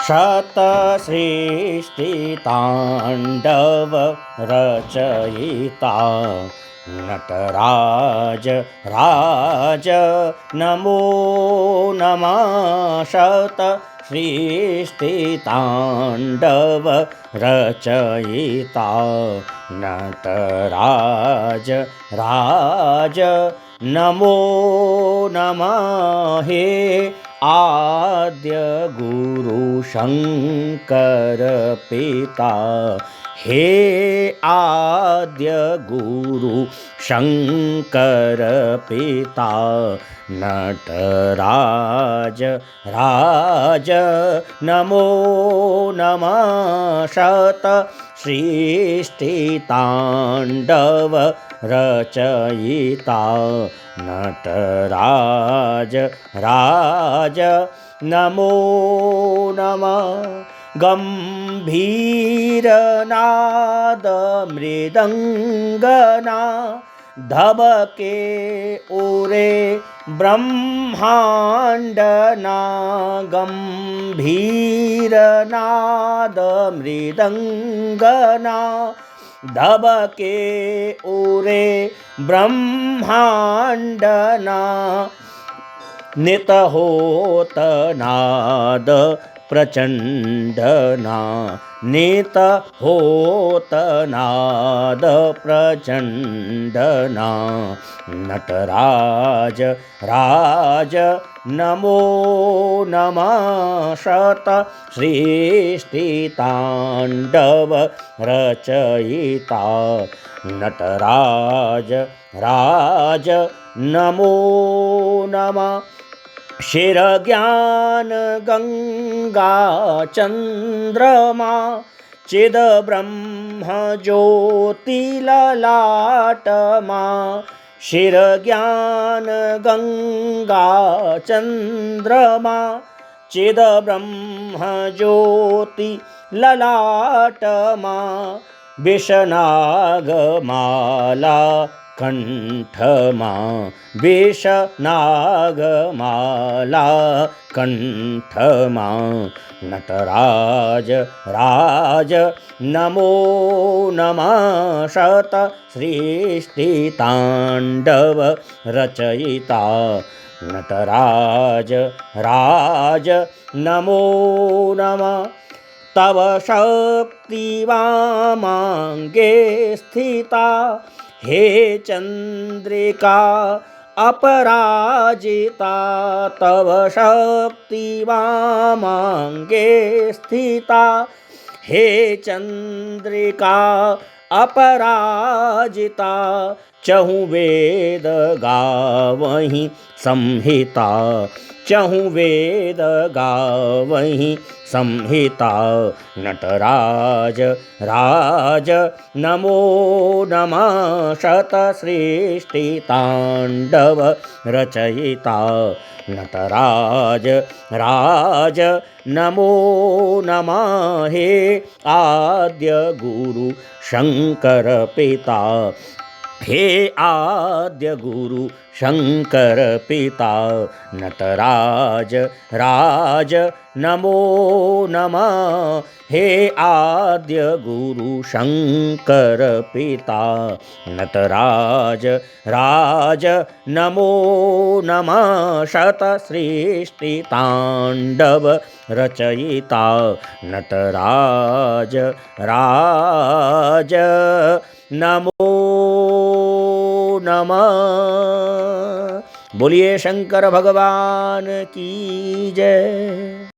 शतसृष्टिताण्डव रचयिता नटराज राज नमो नमः। शतसृष्टिताण्डव रचयिता नटराज राज नमो नमः। हे आद्य गुरु शंकर पिता, हे आद्य गुरु शंकर पिता नटराज राज नमो नमः। शतसृष्टिताण्डव रचयिता नटराज राज नमो नमः। गंभीरनाद मृदंगना धबके उरे ब्रह्मांडना। गंभीरनाद मृदंगना धबके उरे ब्रह्मांडना। नितहोतनाद प्रचंडना, नितहोतनाद प्रचंडना नटराज राज नमो नमः। शतसृष्टिताण्डव रचयिता नटराज राज नमो नमः। शिरज्ञान गंगा चंद्रमा चिद्ब्रह्म ज्योतिललाटमा। शिरज्ञान गंगा चंद्रमा चिद्ब्रह्म ज्योतिललाटमा। विषनागमाला कंठमा, विषनागमाला कंठमा नटराज राज नमो नमः। शतसृष्टिताण्डव रचयिता नटराज राज नमो नमः। तव शक्ति वामांगे स्थिता, हे चंद्रिका अपराजिता। तव शक्ति वामांगे स्थिता, हे चंद्रिका अपराजिता। चहुँ वेद गावहीं संहिता, चहुँ वेद गावहीं संहिता नटराज राज नमो नमः। शतसृष्टिताण्डव रचयिता नटराज राज नमो नमः। हे आद्य गुरु शंकर पिता, हे आद्य गुरु शंकर पिता नटराज राज नमो नमः। हे आद्य गुरु शंकर पिता नटराज राज नमो नमः। शतसृष्टिताण्डव रचयिता नटराज राज नमो नमः। बोलिए शंकर भगवान की जय।